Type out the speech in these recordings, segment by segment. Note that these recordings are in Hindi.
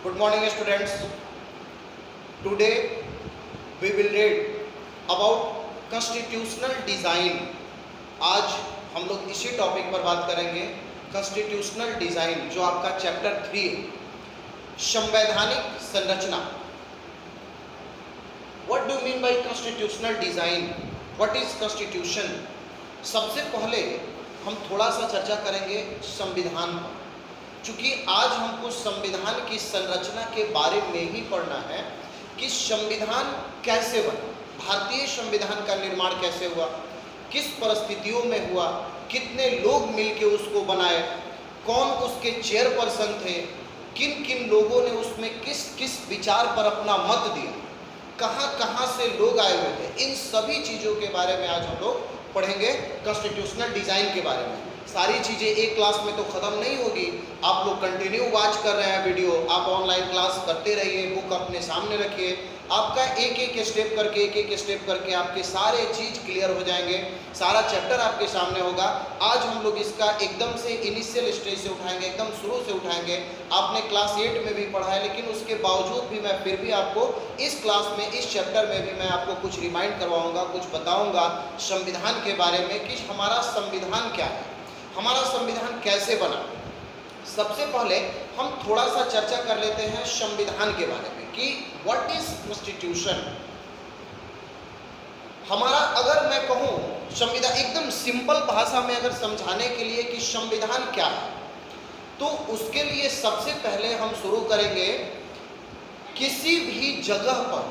Good morning students. Today we will read about constitutional design. आज हम लोग इसी टॉपिक पर बात करेंगे कॉन्स्टिट्यूशनल डिजाइन, जो आपका चैप्टर 3 है, संवैधानिक संरचना. What do you mean by constitutional design? What is constitution? सबसे पहले हम थोड़ा सा चर्चा करेंगे संविधान पर. चूंकि आज हमको संविधान की संरचना के बारे में ही पढ़ना है कि संविधान कैसे बना, भारतीय संविधान का निर्माण कैसे हुआ, किस परिस्थितियों में हुआ, कितने लोग मिलके उसको बनाए, कौन उसके चेयरपर्सन थे, किन किन लोगों ने उसमें किस किस विचार पर अपना मत दिया, कहाँ कहाँ से लोग आए हुए थे. इन सभी चीज़ों के बारे में आज हम लोग पढ़ेंगे. कॉन्स्टिट्यूशनल डिज़ाइन के बारे में सारी चीज़ें एक क्लास में तो ख़त्म नहीं होगी. आप लोग कंटिन्यू वॉच कर रहे हैं वीडियो, आप ऑनलाइन क्लास करते रहिए, बुक अपने सामने रखिए. आपका एक एक स्टेप करके आपके सारे चीज़ क्लियर हो जाएंगे, सारा चैप्टर आपके सामने होगा. आज हम लोग इसका एकदम से इनिशियल स्टेज से उठाएंगे, एकदम शुरू से उठाएंगे. आपने क्लास 8 में भी पढ़ा है, लेकिन उसके बावजूद भी मैं फिर भी आपको इस क्लास में, इस चैप्टर में भी मैं आपको कुछ रिमाइंड करवाऊँगा, कुछ बताऊँगा संविधान के बारे में कि हमारा संविधान क्या है, हमारा संविधान कैसे बना. सबसे पहले हम थोड़ा सा चर्चा कर लेते हैं संविधान के बारे में कि व्हाट इज कॉन्स्टिट्यूशन. हमारा, अगर मैं कहूँ संविधान एकदम सिंपल भाषा में अगर समझाने के लिए कि संविधान क्या है, तो उसके लिए सबसे पहले हम शुरू करेंगे किसी भी जगह पर,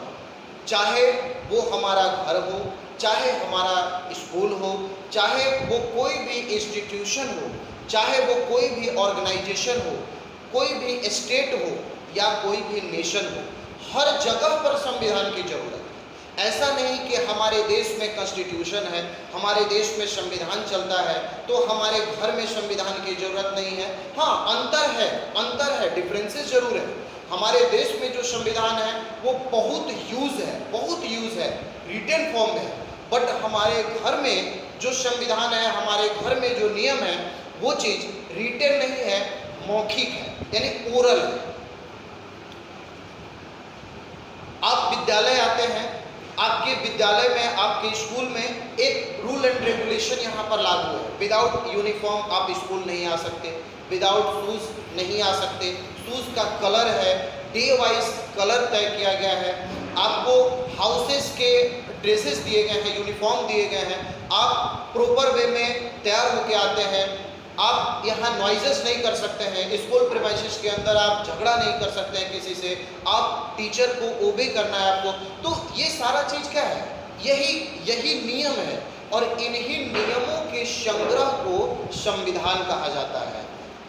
चाहे वो हमारा घर हो, चाहे हमारा स्कूल हो, चाहे वो कोई भी इंस्टीट्यूशन हो, चाहे वो कोई भी ऑर्गेनाइजेशन हो, कोई भी स्टेट हो या कोई भी नेशन हो, हर जगह पर संविधान की जरूरत है. ऐसा नहीं कि हमारे देश में कॉन्स्टिट्यूशन है, हमारे देश में संविधान चलता है तो हमारे घर में संविधान की जरूरत नहीं है. हाँ, अंतर है, डिफरेंसेस जरूर है. हमारे देश में जो संविधान है वो बहुत यूज है, रिटन फॉर्म है. बट हमारे घर में जो संविधान है, हमारे घर में जो नियम है, वो चीज़ रिटन नहीं है, मौखिक है, यानी ओरल है. आप विद्यालय आते हैं, आपके विद्यालय में, आपके स्कूल में एक रूल एंड रेगुलेशन यहाँ पर लागू है. विदाउट यूनिफॉर्म आप स्कूल नहीं आ सकते, विदाउट शूज़ नहीं आ सकते. शूज़ का कलर है, डे वाइज कलर तय किया गया है. आपको हाउसेस के ड्रेसेस दिए गए हैं, यूनिफॉर्म दिए गए हैं. आप प्रॉपर वे में तैयार होके आते हैं. आप यहाँ नॉइजेस नहीं कर सकते हैं. स्कूल प्रीमाइसेस के अंदर आप झगड़ा नहीं कर सकते हैं किसी से. आप टीचर को ओबे करना है आपको. तो ये सारा चीज़ क्या है, यही नियम है, और इन्हीं नियमों के संग्रह को संविधान कहा जाता है.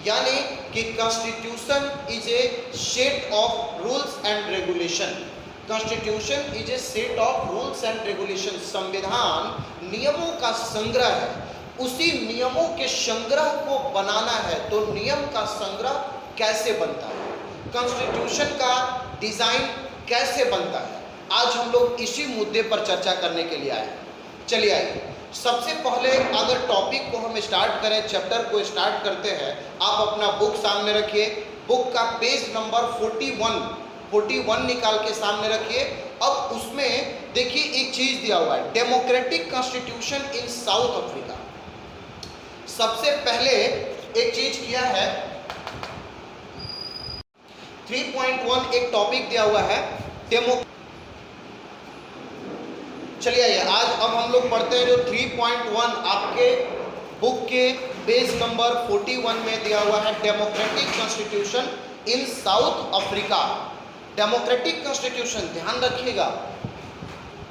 यानी कि constitution is a set of rules and regulation. Constitution is a set of rules and regulation. संविधान नियमों का संग्रह है. उसी नियमों के संग्रह को बनाना है. तो नियम का संग्रह कैसे बनता है, कॉन्स्टिट्यूशन का डिजाइन कैसे बनता है, आज हम लोग इसी मुद्दे पर चर्चा करने के लिए आए. चलिए आइए, सबसे पहले अगर टॉपिक को हम स्टार्ट करें, चैप्टर को स्टार्ट करते हैं. आप अपना बुक सामने रखिए, बुक का पेज नंबर 41 निकाल के सामने रखिए. अब उसमें देखिए एक चीज दिया हुआ है, democratic constitution in south Africa. सबसे पहले एक चीज किया है, 3.1 एक टॉपिक दिया हुआ है चलिए आइए, आज अब हम लोग पढ़ते हैं जो 3.1 आपके बुक के पेज नंबर 41 में दिया हुआ है, democratic constitution in south Africa. Democratic constitution, ध्यान रखिएगा,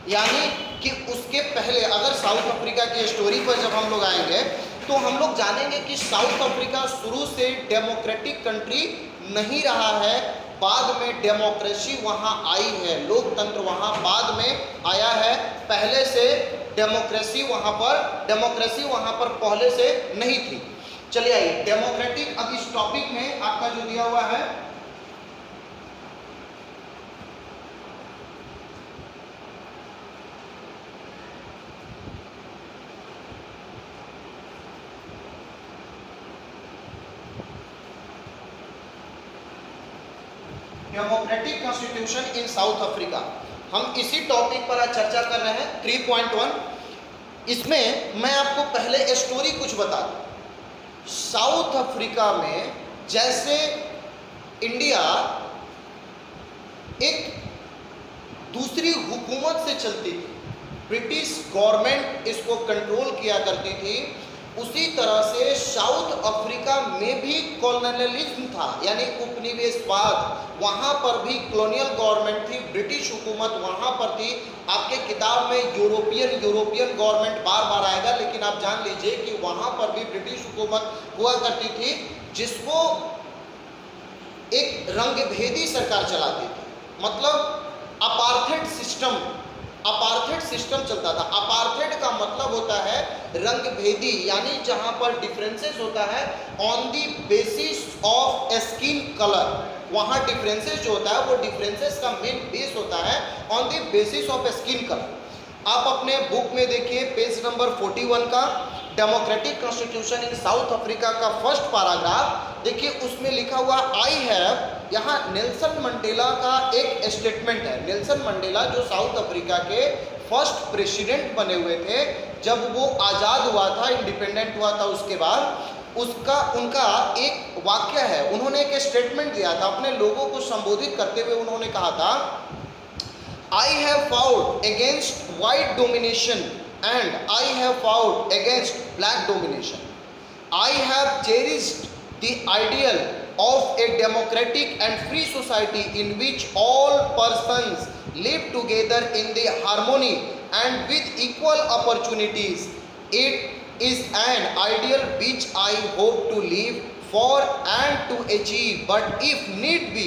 यानी कि उसके पहले अगर साउथ अफ्रीका की स्टोरी पर जब हम लोग आएंगे तो हम लोग जानेंगे कि साउथ अफ्रीका शुरू से डेमोक्रेटिक कंट्री नहीं रहा है. बाद में डेमोक्रेसी वहाँ आई है, लोकतंत्र वहाँ बाद में आया है. पहले से डेमोक्रेसी वहाँ पर पहले से नहीं थी. चलिए आइए, डेमोक्रेटिक, अब इस टॉपिक में आपका जो दिया हुआ है, democratic constitution in south Africa. हम इसी टॉपिक पर आज चर्चा कर रहे हैं 3.1। इसमें मैं आपको पहले स्टोरी कुछ बता दूं। साउथ अफ्रीका में जैसे इंडिया एक दूसरी हुकूमत से चलती थी, ब्रिटिश गवर्नमेंट इसको कंट्रोल किया करती थी, उसी तरह से साउथ अफ्रीका में भी कॉलोनियलिज्म था, यानी उपनिवेशवाद। वहाँ पर भी कॉलोनियल गवर्नमेंट थी, ब्रिटिश हुकूमत वहाँ पर थी। आपके किताब में यूरोपियन गवर्नमेंट बार बार आएगा, लेकिन आप जान लीजिए कि वहाँ पर भी ब्रिटिश हुकूमत हुआ करती थी, जिसको एक रंगभेदी सरकार चलाती थी। मतलब अपार्थेड सिस्टम चलता था। अपार्थेड का मतलब होता है रंगभेदी, यानी जहां पर डिफरेंसेस होता है on the basis of skin colour. वहां डिफरेंसेस जो होता है वो डिफरेंसेस का मेन बेस होता है on the basis of skin colour. आप अपने बुक में देखिए पेज नंबर 41 का democratic constitution in south Africa का फर्स्ट पैराग्राफ देखिए, उसमें लिखा हुआ आई हैव। यहाँ नेल्सन मंडेला का एक स्टेटमेंट है। नेल्सन मंडेला जो साउथ अफ्रीका के फर्स्ट प्रेसिडेंट बने हुए थे, जब वो आज़ाद हुआ था, इंडिपेंडेंट हुआ था, उसके बाद उनका एक वाक्य है। उन्होंने एक स्टेटमेंट दिया था अपने लोगों को संबोधित करते हुए। उन्होंने कहा था, I have fought against white domination and I have fought against black domination. I have cherished the ideal of a democratic and free society in which all persons live together in the harmony and with equal opportunities. It is an ideal which I hope to live for and to achieve, but if need be,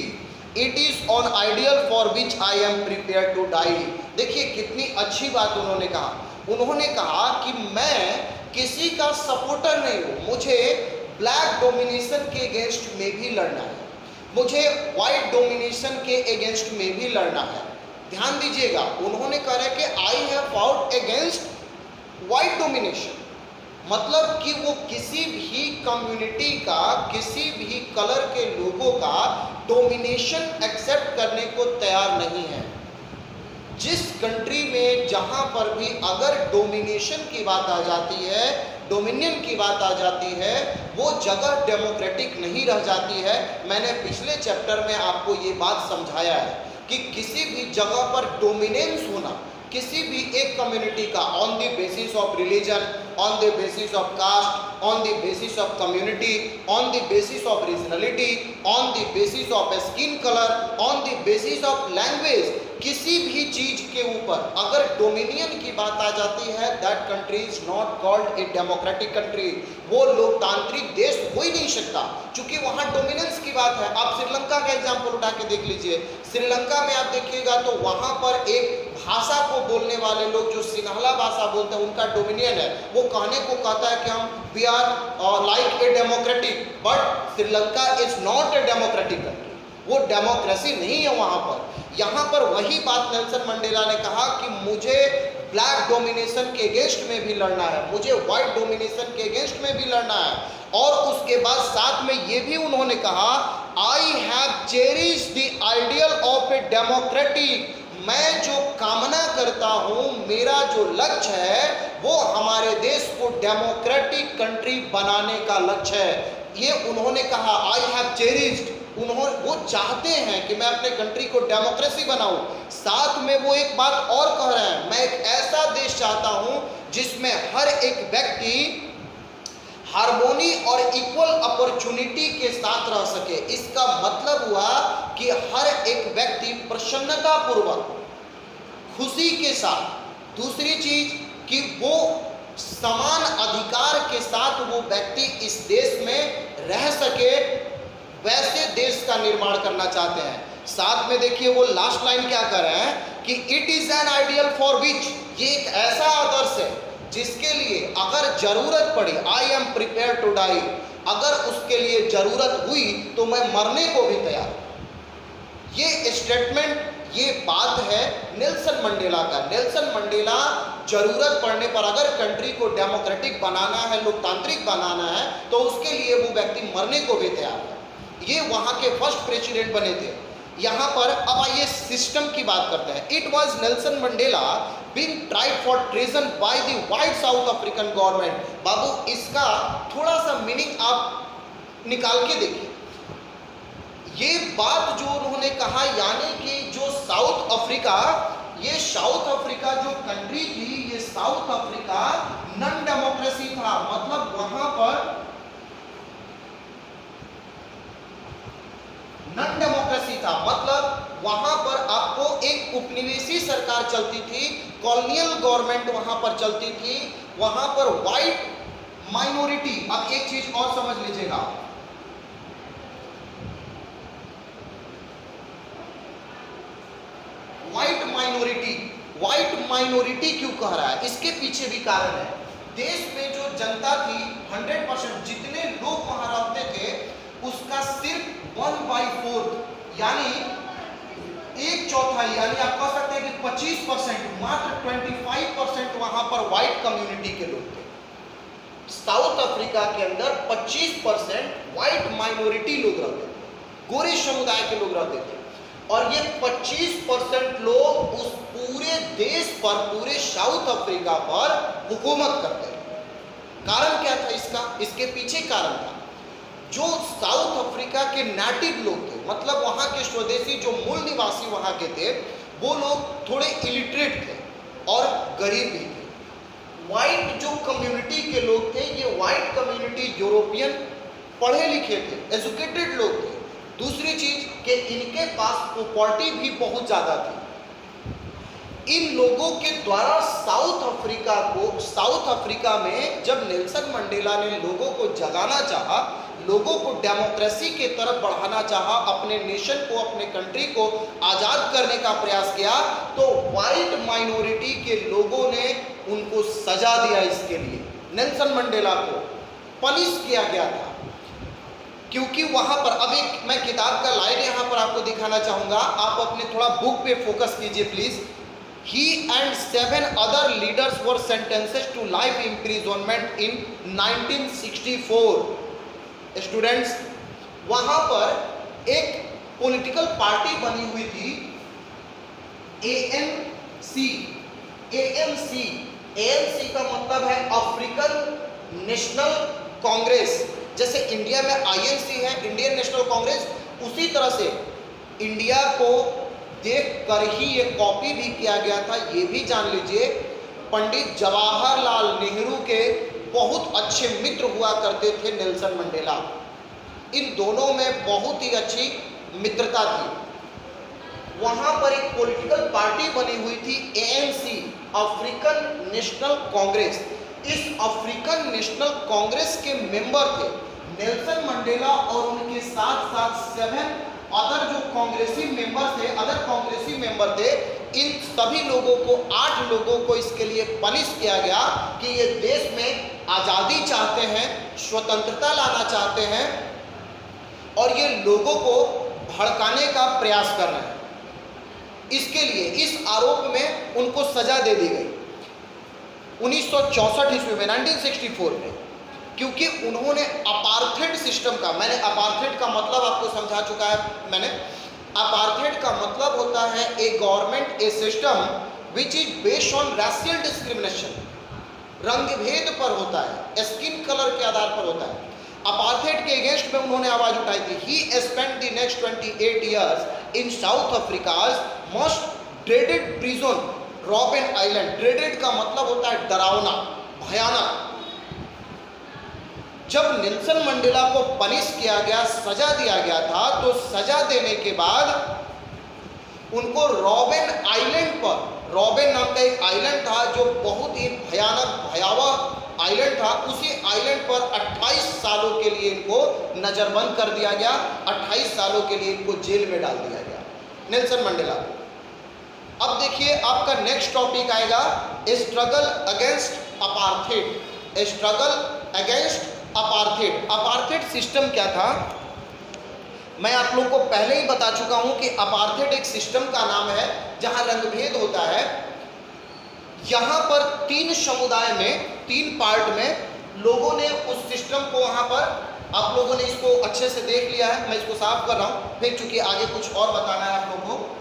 it is an ideal for which I am prepared to die. देखिए कितनी अच्छी बात उन्होंने कहा। उन्होंने कहा कि मैं किसी का सपोर्टर नहीं हूँ, मुझे ब्लैक डोमिनेशन के अगेंस्ट में भी लड़ना है, मुझे वाइट डोमिनेशन के अगेंस्ट में भी लड़ना है। ध्यान दीजिएगा, उन्होंने कहा है कि I have fought against white domination, मतलब कि वो किसी भी कम्युनिटी का, किसी भी कलर के लोगों का डोमिनेशन एक्सेप्ट करने को तैयार नहीं है। जिस कंट्री में जहां पर भी अगर डोमिनेशन की बात आ जाती है, डोमिनियन की बात आ जाती है, वो जगह डेमोक्रेटिक नहीं रह जाती है। मैंने पिछले चैप्टर में आपको ये बात समझाया है कि किसी भी जगह पर डोमिनेंस होना, किसी भी एक कम्युनिटी का on the basis of religion, on the basis of caste, on the basis of community, on the basis of regionality, on the basis of skin colour, on the basis of language, किसी भी चीज के ऊपर अगर डोमिनियन की बात आ जाती है, that country is not called a democratic country. वो लोकतांत्रिक देश हो ही नहीं सकता, क्योंकि वहां डोमिनेंस की बात है। आप श्रीलंका का एग्जाम्पल उठा के देख लीजिए। श्रीलंका में आप देखिएगा तो वहां पर एक भाषा को बोलने वाले लोग जो सिन्हाला भाषा बोलते हैं, उनका डोमिनियन है। वो कहने को कहता है कि हम we are like a democratic, but Sri Lanka is not a democratic country. वो डेमोक्रेसी नहीं है वहां पर। यहाँ पर वही बात नेल्सन मंडेला ने कहा कि मुझे ब्लैक डोमिनेशन के अगेंस्ट में भी लड़ना है, मुझे व्हाइट डोमिनेशन के अगेंस्ट में भी लड़ना है। और उसके बाद साथ में ये भी उन्होंने कहा, I have cherish the ideal of a democratic. मैं जो कामना करता हूँ, मेरा जो लक्ष्य है, वो हमारे देश को डेमोक्रेटिक कंट्री बनाने का लक्ष्य है। ये उन्होंने कहा, आई हैव चेरिश्ड। वो चाहते हैं कि मैं अपने कंट्री को डेमोक्रेसी बनाऊं। साथ में वो एक बात और कह रहे हैं, मैं एक ऐसा देश चाहता हूं जिसमें हर एक व्यक्ति हार्मोनी और इक्वल अपॉर्चुनिटी के साथ रह सके। इसका मतलब हुआ कि हर एक व्यक्ति प्रसन्नता पूर्वक, खुशी के साथ, दूसरी चीज कि वो समान अधिकार के साथ वो व्यक्ति इस देश में रह सके, वैसे देश का निर्माण करना चाहते हैं। साथ में देखिए वो लास्ट लाइन क्या कर रहे हैं कि it is an ideal for which, ये एक ऐसा आदर्श है जिसके लिए अगर जरूरत पड़ी, I am prepare to die, अगर उसके लिए जरूरत हुई तो मैं मरने को भी तैयार हूं। ये स्टेटमेंट, ये बात है नेल्सन मंडेला का। नेल्सन मंडेला जरूरत पड़ने पर अगर कंट्री को डेमोक्रेटिक बनाना है, लोकतांत्रिक बनाना है, तो उसके लिए वो व्यक्ति मरने को भी तैयार है। ये वहां के फर्स्ट प्रेसिडेंट बने थे। यहाँ पर अब आइए सिस्टम की बात करते हैं। It was Nelson Mandela being tried for treason by the white South African government. बाबू इसका थोड़ा सा मीनिंग आप निकाल के देखिए। ये बात जो उन्होंने कहा, यानी कि जो साउथ अफ्रीका, ये साउथ अफ्रीका जो कंट्री थी, ये साउथ अफ्रीका नॉन डेमोक्रेसी था, मतलब वहां पर नॉन डेमोक्रेसी था, मतलब वहां पर आपको एक उपनिवेशी सरकार चलती थी, कॉलोनियल गवर्नमेंट वहां पर चलती थी, वहां पर व्हाइट माइनॉरिटी। अब एक चीज और समझ लीजिएगा, व्हाइट माइनॉरिटी क्यों कह रहा है, इसके पीछे भी कारण है। देश में जो जनता थी 100%, जितने लोग वहां रहते थे उसका सिर्फ 1/4 यानी 1/4, यानी आप कह सकते हैं कि 25%, मात्र 25% वहां पर व्हाइट कम्युनिटी के लोग थे। साउथ अफ्रीका के अंदर 25% व्हाइट माइनॉरिटी लोग रहते थे, गोरे समुदाय के लोग रहते थे, और ये 25% लोग उस पूरे देश पर, पूरे साउथ अफ्रीका पर हुकूमत करते हैं। कारण क्या था इसका? इसके पीछे कारण था, जो साउथ अफ्रीका के नेटिव लोग थे, मतलब वहां के स्वदेशी जो मूल निवासी वहां के थे, वो लोग थोड़े इलिटरेट थे और गरीब भी थे। व्हाइट जो कम्युनिटी के लोग थे, ये व्हाइट कम्युनिटी यूरोपियन पढ़े लिखे थे, एजुकेटेड लोग थे। दूसरी चीज कि इनके पास प्रॉपर्टी भी बहुत ज्यादा थी। इन लोगों के द्वारा साउथ अफ्रीका में जब नेल्सन मंडेला ने लोगों को जगाना चाहा, लोगों को डेमोक्रेसी के तरफ बढ़ाना चाहा, अपने नेशन को, अपने कंट्री को आजाद करने का प्रयास किया, तो व्हाइट माइनॉरिटी के लोगों ने उनको सजा दिया। इसके लिए नेल्सन मंडेला को पनिश किया गया था, क्योंकि वहां पर, अब एक मैं किताब का लाइन यहां पर आपको दिखाना चाहूंगा, आप अपने थोड़ा बुक पे फोकस कीजिए please. He and 7 other leaders were sentenced to life imprisonment in 1964. Students, वहां पर एक पॉलिटिकल पार्टी बनी हुई थी, ANC का मतलब है अफ्रीकन नेशनल कांग्रेस। जैसे इंडिया में INC है, इंडियन नेशनल कांग्रेस, उसी तरह से इंडिया को देख कर ही ये कॉपी भी किया गया था। ये भी जान लीजिए, पंडित जवाहरलाल नेहरू के बहुत अच्छे मित्र हुआ करते थे नेल्सन मंडेला। इन दोनों में बहुत ही अच्छी मित्रता थी। वहां पर एक पॉलिटिकल पार्टी बनी हुई थी, ANC, अफ्रीकन नेशनल कांग्रेस। इस अफ्रीकन नेशनल कांग्रेस के मेंबर थे नेल्सन मंडेला और उनके साथ साथ 7 अदर जो कांग्रेसी मेंबर थे। इन सभी लोगों को, 8 लोगों को इसके लिए पनिश किया गया कि ये देश में आज़ादी चाहते हैं, स्वतंत्रता लाना चाहते हैं और ये लोगों को भड़काने का प्रयास कर रहे हैं। इसके लिए इस आरोप में उनको सजा दे दी गई 1964 ईस्वी में, 1964 में, क्योंकि उन्होंने अपार्थेड सिस्टम का, मैंने अपार्थेड का मतलब आपको समझा चुका है मैंने। अपार्थेड का मतलब होता है a government, a system which is based on racial discrimination, रंग भेद पर होता है, स्किन कलर के आधार पर होता है। अपार्थेड के अगेंस्ट में उन्होंने आवाज उठाई थी। ही spent the next 28 years in south Africa's most dreaded prison, robin island. Dreaded का मतलब होता है डरावना, भयानक। जब नेल्सन मंडेला को पनिश किया गया, सजा दिया गया था, तो सजा देने के बाद उनको रॉबिन आइलैंड पर, रॉबिन नाम का एक आइलैंड था जो बहुत ही भयानक, भयावह आइलैंड था, उसी आइलैंड पर 28 सालों के लिए इनको नजरबंद कर दिया गया। 28 सालों के लिए इनको जेल में डाल दिया गया नेल्सन मंडेला को। अब देखिए आपका नेक्स्ट टॉपिक आएगा struggle against apartheid. Struggle against apartheid. Apartheid system क्या था, मैं आप लोगों को पहले ही बता चुका हूं कि अपार्थेड एक सिस्टम का नाम है जहां रंगभेद होता है। यहां पर 3 समुदाय में, 3 पार्ट में लोगों ने उस सिस्टम को वहां पर आप लोगों ने इसको अच्छे से देख लिया है, मैं इसको साफ कर रहा हूं, फिर चूंकि आगे कुछ और बताना है आप लोगों को।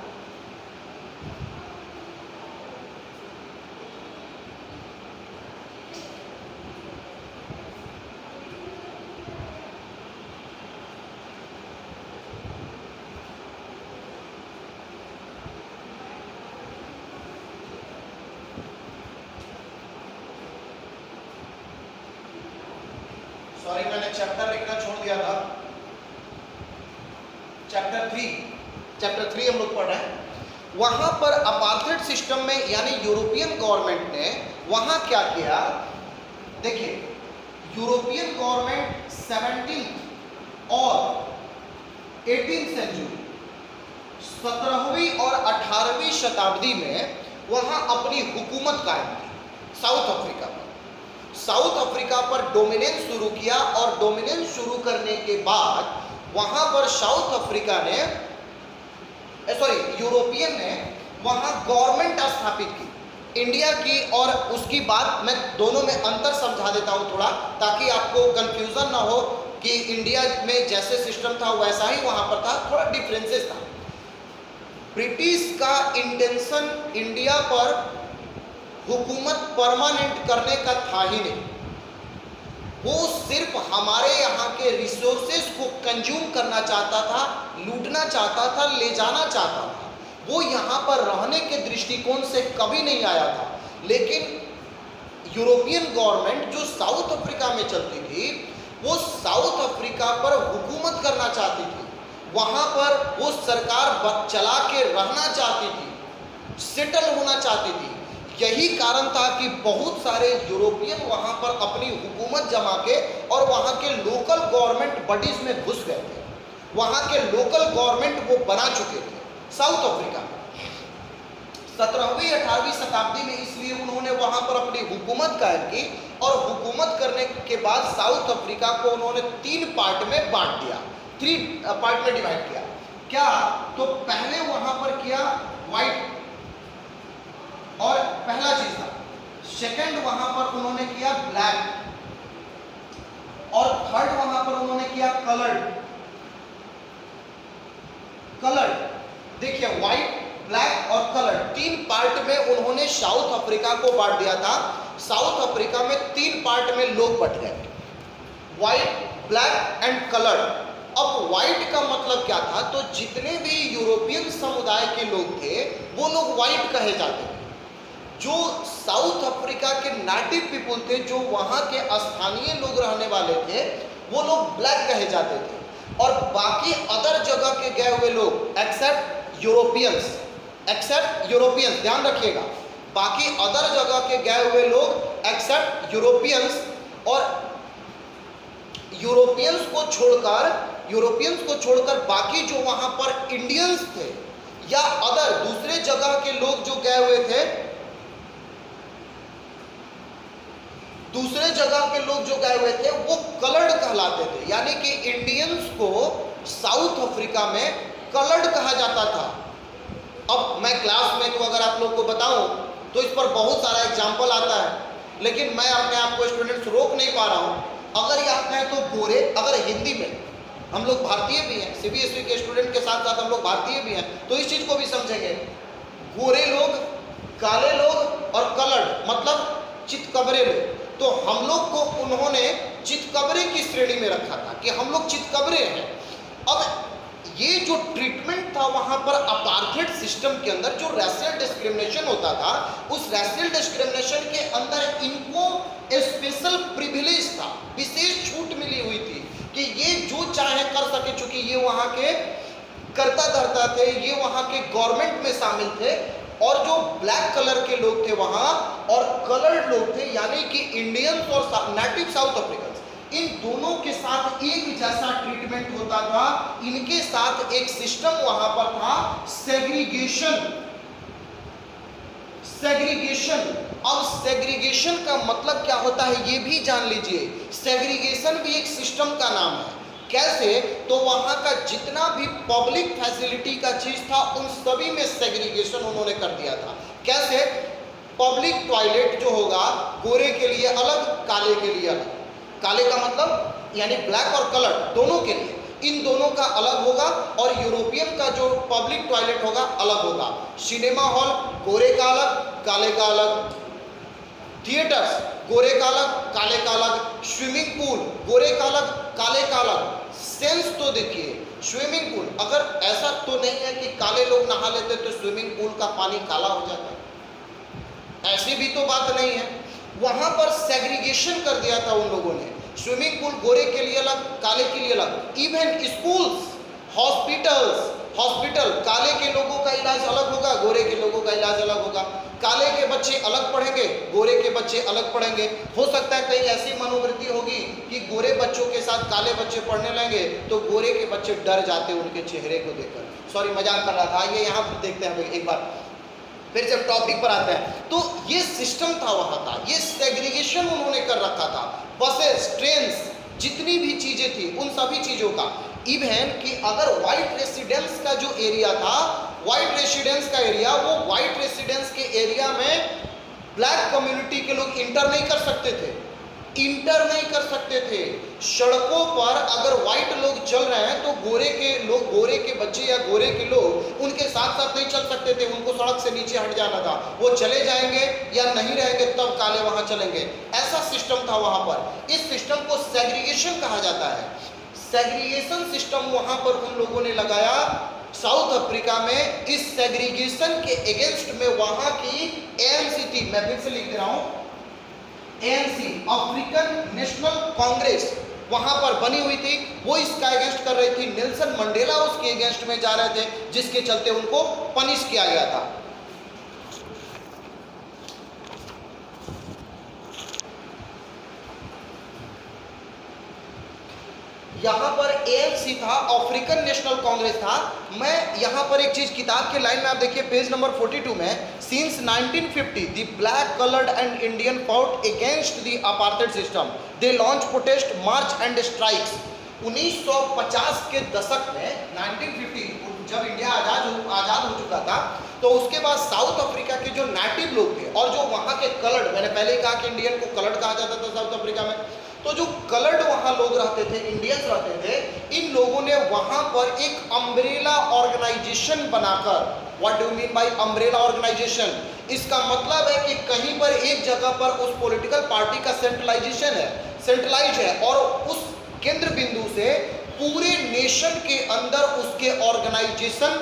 सॉरी, मैंने चैप्टर लिखना छोड़ दिया था। चैप्टर 3 हम लोग पढ़ रहे हैं। वहां पर अपार्थाइड सिस्टम में यानी यूरोपियन गवर्नमेंट ने वहां क्या किया, देखिए यूरोपियन गवर्नमेंट 17th और 18th सेंचुरी, 17वीं और 18वीं शताब्दी में वहां अपनी हुकूमत कायम की साउथ अफ्रीका पर। साउथ अफ्रीका पर डोमिनेंस शुरू किया और डोमिनेंस शुरू करने के बाद वहां पर साउथ अफ्रीका ने यूरोपियन ने वहां गवर्नमेंट स्थापित की इंडिया की। और उसकी बात मैं दोनों में अंतर समझा देता हूं थोड़ा, ताकि आपको कंफ्यूजन ना हो कि इंडिया में जैसे सिस्टम था वैसा ही वहां पर था, थोड़ा डिफरेंसेस था। ब्रिटिश का इंटेंशन इंडिया पर हुकूमत परमानेंट करने का था ही नहीं, वो सिर्फ हमारे यहाँ के रिसोर्सेज को कंज्यूम करना चाहता था, लूटना चाहता था, ले जाना चाहता था। वो यहाँ पर रहने के दृष्टिकोण से कभी नहीं आया था। लेकिन यूरोपियन गवर्नमेंट जो साउथ अफ्रीका में चलती थी, वो साउथ अफ्रीका पर हुकूमत करना चाहती थी, वहाँ पर वो सरकार चला के रहना चाहती थी, सेटल होना चाहती थी। यही कारण था कि बहुत सारे यूरोपियन वहां पर अपनी हुकूमत जमा के और वहां के लोकल गवर्नमेंट बॉडीज में घुस गए थे, वहां के लोकल गवर्नमेंट वो बना चुके थे साउथ अफ्रीका में 17वीं 18वीं शताब्दी में। इसलिए उन्होंने वहां पर अपनी हुकूमत कायम की और हुकूमत करने के बाद साउथ अफ्रीका को उन्होंने 3 पार्ट में बांट दिया, 3 पार्ट में डिवाइड किया। क्या तो पहले वहां पर किया व्हाइट, और पहला चीज था। सेकंड वहां पर उन्होंने किया ब्लैक, और थर्ड वहां पर उन्होंने किया कलर्ड। देखिए व्हाइट, ब्लैक और कलर्ड 3 पार्ट में उन्होंने साउथ अफ्रीका को बांट दिया था। साउथ अफ्रीका में 3 पार्ट में लोग बट गए, व्हाइट, ब्लैक एंड कलर्ड। अब व्हाइट का मतलब क्या था, तो जितने भी यूरोपियन समुदाय के लोग थे वो लोग व्हाइट कहे जाते थे। जो साउथ अफ्रीका के नेटिव पीपुल थे, जो वहाँ के स्थानीय लोग रहने वाले थे, वो लोग ब्लैक कहे जाते थे। और बाकी अदर जगह के गए हुए लोग एक्सेप्ट यूरोपियंस, ध्यान रखिएगा, बाकी अदर जगह के गए हुए लोग एक्सेप्ट यूरोपियंस, और यूरोपियंस को छोड़कर बाकी जो वहाँ पर इंडियंस थे या अदर दूसरे जगह के लोग जो गए हुए थे, वो कलर्ड कहलाते थे। यानी कि इंडियंस को साउथ अफ्रीका में कलर्ड कहा जाता था। अब मैं क्लास में तो अगर आप लोग को बताऊं तो इस पर बहुत सारा एग्जाम्पल आता है, लेकिन मैं अपने आप को स्टूडेंट्स रोक नहीं पा रहा हूं। अगर ये आप कहें तो गोरे, अगर हिंदी में हम लोग भारतीय भी हैं, सीबीएसई के स्टूडेंट के साथ साथ हम लोग भारतीय भी हैं, तो इस चीज को भी समझेंगे। गोरे लोग, काले लोग और कलर्ड मतलब चितकबरे लोग। तो हम लोग को उन्होंने चितकबरे की श्रेणी में रखा था कि हम लोग चितकबरे हैं। अब ये जो ट्रीटमेंट था वहां पर अपार्थाइड सिस्टम के अंदर, जो रेशियल डिस्क्रिमिनेशन होता था, उस रेशियल डिस्क्रिमिनेशन के अंदर इनको स्पेशल प्रिविलेज था, विशेष छूट मिली हुई थी कि ये जो चाहे कर सके, चूंकि ये वहां के कर्ता धर्ता थे, ये वहां के गवर्नमेंट में शामिल थे। और जो ब्लैक कलर के लोग थे वहां और कलर्ड लोग थे, यानी कि इंडियंस और नेटिव साउथ अफ्रीकन, इन दोनों के साथ एक जैसा ट्रीटमेंट होता था। इनके साथ एक सिस्टम वहां पर था, सेग्रीगेशन। अब सेग्रीगेशन का मतलब क्या होता है ये भी जान लीजिए। सेग्रीगेशन भी एक सिस्टम का नाम है। कैसे, तो वहां का जितना भी पब्लिक फैसिलिटी का चीज था उन सभी में सेग्रीगेशन उन्होंने कर दिया था। कैसे, पब्लिक टॉयलेट जो होगा गोरे के लिए अलग, काले के लिए अलग। काले का मतलब यानी ब्लैक और कलर दोनों के लिए, इन दोनों का अलग होगा, और यूरोपियन का जो पब्लिक टॉयलेट होगा अलग होगा। सिनेमा हॉल गोरे का अलग, काले का अलग। थिएटर्स गोरे का अलग, काले का अलग। स्विमिंग पूल गोरे का अलग, काले का अलग। सेंस तो देखिए, स्विमिंग पूल अगर ऐसा तो नहीं है कि काले लोग नहा लेते तो स्विमिंग पूल का पानी काला हो जाता, ऐसी भी तो बात नहीं है। वहां पर सेग्रीगेशन कर दिया था उन लोगों ने, स्विमिंग पूल गोरे के लिए अलग, काले के लिए अलग। इवन स्कूल्स, हॉस्पिटल, काले के लोगों का इलाज अलग होगा, गोरे के लोगों का इलाज अलग होगा। काले के बच्चे अलग पढ़ेंगे, गोरे के बच्चे अलग पढ़ेंगे। हो सकता है कहीं ऐसी मनोवृत्ति होगी कि गोरे बच्चों के साथ काले बच्चे पढ़ने लगेंगे तो गोरे के बच्चे डर जाते उनके चेहरे को देखकर। सॉरी, मजाक कर रहा था। ये यहाँ पर देखते हैं एक बार, फिर जब टॉपिक पर आते हैं तो ये सिस्टम था वहाँ का, ये सेग्रीगेशन उन्होंने कर रखा था। बसेस, ट्रेन्स, जितनी भी चीज़ें थी उन सभी चीज़ों का। इवन कि अगर वाइट रेसिडेंस का जो एरिया था, वाइट रेसिडेंस का एरिया, वो वाइट रेसिडेंस के एरिया में ब्लैक कम्युनिटी के लोग इंटर नहीं कर सकते थे, इंटर नहीं कर सकते थे। सड़कों पर अगर व्हाइट लोग चल रहे हैं तो गोरे के लोग, गोरे के बच्चे या गोरे के लोग उनके साथ साथ नहीं चल सकते थे, उनको सड़क से नीचे हट जाना था। वो चले जाएंगे या नहीं रहेंगे तब काले वहां चलेंगे, ऐसा सिस्टम था वहां पर। इस सिस्टम को सेग्रीगेशन कहा जाता है। सेग्रीगेशन सिस्टम वहां पर उन लोगों ने लगाया साउथ अफ्रीका में। इस सेग्रीगेशन के अगेंस्ट में वहां की एएनसी थी, मैं फिर से लिख दे रहा हूं, एएनसी, अफ्रीकन नेशनल कांग्रेस वहां पर बनी हुई थी। वो इसका अगेंस्ट कर रही थी। नेल्सन मंडेला उसके अगेंस्ट में जा रहे थे, जिसके चलते उनको पनिश किया गया था। यहाँ पर एएनसी था, अफ्रीकन नेशनल कांग्रेस था। मैं यहाँ पर एक चीज, किताब के लाइन में आप देखिए पेज नंबर 42 में, since 1950 the black coloured and Indian fought against the apartheid system, they launch protest, March and strikes. 1950 के दशक में, 1950 जब इंडिया आजाद हो चुका था, तो उसके बाद साउथ अफ्रीका के जो नेटिव लोग थे और जो वहाँ के कलर्ड, मैंने पहले ही कहा कि इंडियन को कलर्ड कहा जाता था साउथ अफ्रीका में, तो जो कलर्ड वहाँ लोग रहते थे, इंडियंस रहते थे, इन लोगों ने वहाँ पर एक अम्ब्रेला ऑर्गेनाइजेशन बनाकर, what do mean by umbrella organisation, इसका मतलब है कि कहीं पर एक जगह पर उस पॉलिटिकल पार्टी का सेंट्रलाइजेशन है, सेंट्रलाइज है, और उस केंद्र बिंदु से पूरे नेशन के अंदर उसके ऑर्गेनाइजेशन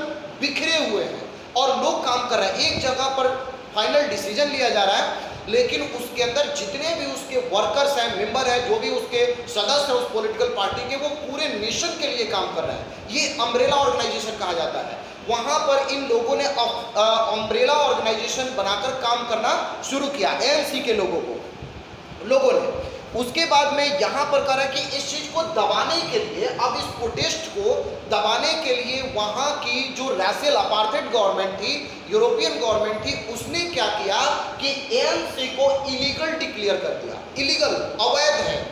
बिखरे हुए हैं और लोग काम कर रहे हैं। एक जगह पर फाइनल डिसीजन लिया जा रहा है, लेकिन उसके अंदर जितने भी उसके वर्कर्स हैं, मेंबर हैं, जो भी उसके सदस्य हैं उस पॉलिटिकल पार्टी के, वो पूरे नेशन के लिए काम कर रहे हैं। ये अम्ब्रेला ऑर्गेनाइजेशन कहा जाता है। वहाँ पर इन लोगों ने अम्ब्रेला ऑर्गेनाइजेशन बनाकर काम करना शुरू किया, एएनसी के लोगों ने। उसके बाद में यहाँ पर कहा कि इस चीज़ को दबाने के लिए, अब इस प्रोटेस्ट को दबाने के लिए वहाँ की जो रैशियल अपार्थाइड गवर्नमेंट थी, यूरोपियन गवर्नमेंट थी, उसने क्या किया कि एएनसी को इलीगल डिक्लेयर कर दिया। इलीगल, अवैध है।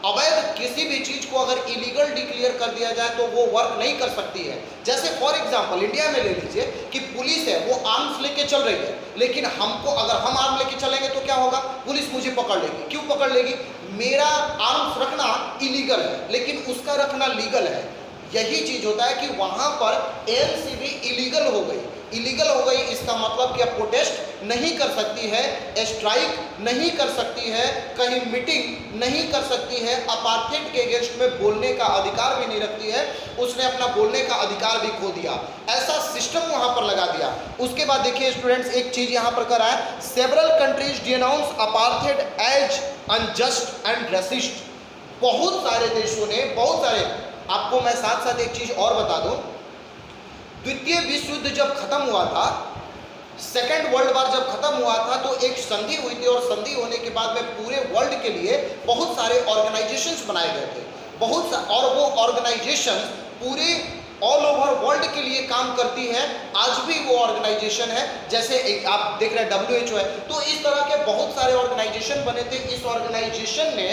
अवैध किसी भी चीज को अगर इलीगल डिक्लेयर कर दिया जाए तो वो वर्क नहीं कर सकती है। जैसे फॉर एग्जांपल इंडिया में ले लीजिए कि पुलिस है, वो आर्म्स लेके चल रही है, लेकिन हमको, अगर हम आर्म लेके चलेंगे तो क्या होगा, पुलिस मुझे पकड़ लेगी। क्यों पकड़ लेगी? मेरा आर्म्स रखना इलीगल है, लेकिन उसका रखना लीगल है। यही चीज होता है कि वहां पर एएनसी भी इलीगल हो गई। इलीगल हो गई इसका मतलब कि अब प्रोटेस्ट नहीं कर सकती है, स्ट्राइक नहीं कर सकती है, कहीं मीटिंग नहीं कर सकती है, अपार्थाइड के अगेंस्ट में बोलने का अधिकार भी नहीं रखती है। उसने अपना बोलने का अधिकार भी खो दिया, ऐसा सिस्टम वहां पर लगा दिया। उसके बाद देखिए स्टूडेंट्स, एक चीज यहां पर करा है, several countries denounce apartheid as unjust and racist. बहुत सारे देशों ने, बहुत सारे, आपको मैं साथ साथ एक चीज और बता दूं, द्वितीय विश्व युद्ध जब खत्म हुआ था, सेकेंड वर्ल्ड वॉर जब खत्म हुआ था, तो एक संधि हुई थी, और संधि होने के बाद में पूरे वर्ल्ड के लिए बहुत सारे ऑर्गेनाइजेशंस बनाए गए थे, और वो ऑर्गेनाइजेशंस पूरे ऑल ओवर वर्ल्ड के लिए काम करती है। आज भी वो ऑर्गेनाइजेशन है, जैसे एक आप देख रहे हैं WHO है, तो इस तरह के बहुत सारे ऑर्गेनाइजेशन बने थे। इस ऑर्गेनाइजेशन ने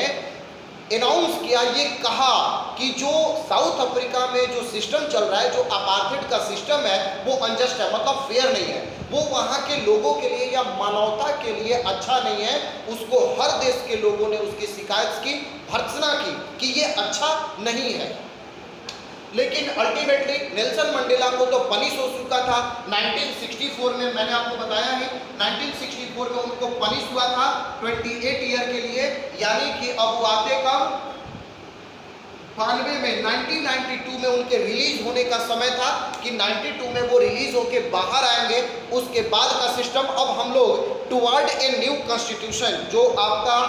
अनाउंस किया, ये कहा कि जो साउथ अफ्रीका में जो सिस्टम चल रहा है, जो अपार्थाइड का सिस्टम है, वो अनजस्ट है, मतलब फेयर नहीं है, वो वहाँ के लोगों के लिए या मानवता के लिए अच्छा नहीं है। उसको हर देश के लोगों ने उसकी शिकायत की, भर्त्सना की कि ये अच्छा नहीं है। लेकिन अल्टीमेटली नेल्सन मंडेला को तो पनिश हो चुका था 1964 में, मैंने आपको बताया है 1964 में उनको पनिश हुआ था 28 ईयर के लिए, यानी कि अब वो आते कम 92 में 1992 में उनके रिलीज होने का समय था कि 92 में वो रिलीज होके बाहर आएंगे। उसके बाद का सिस्टम, अब हम लोग टुवर्ड ए न्यू कॉन्स्टिट्यूशन, जो आपका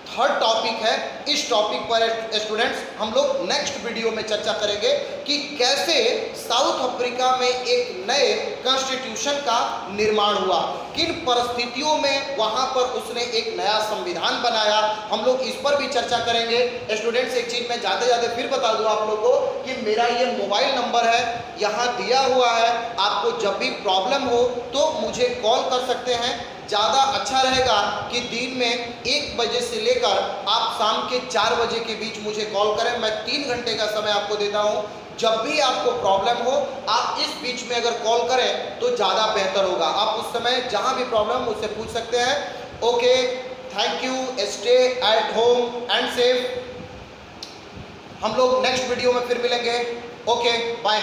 थर्ड टॉपिक है, इस टॉपिक पर स्टूडेंट्स हम लोग नेक्स्ट वीडियो में चर्चा करेंगे कि कैसे साउथ अफ्रीका में एक नए कॉन्स्टिट्यूशन का निर्माण हुआ, किन परिस्थितियों में वहां पर उसने एक नया संविधान बनाया, हम लोग इस पर भी चर्चा करेंगे। स्टूडेंट्स एक चीज मैं जाते जाते फिर बता दूं आप लोगों को कि मेरा ये मोबाइल नंबर है, यहाँ दिया हुआ है, आपको जब भी प्रॉब्लम हो तो मुझे कॉल कर सकते हैं। ज़्यादा अच्छा रहेगा कि दिन में 1 बजे से लेकर आप शाम के 4 बजे के बीच मुझे कॉल करें, मैं 3 घंटे का समय आपको देता हूं। जब भी आपको प्रॉब्लम हो आप इस बीच में अगर कॉल करें तो ज़्यादा बेहतर होगा, आप उस समय जहां भी प्रॉब्लम मुझसे पूछ सकते हैं। Okay, thank you, stay at home and safe. हम लोग नेक्स्ट वीडियो में फिर मिलेंगे। Okay, bye.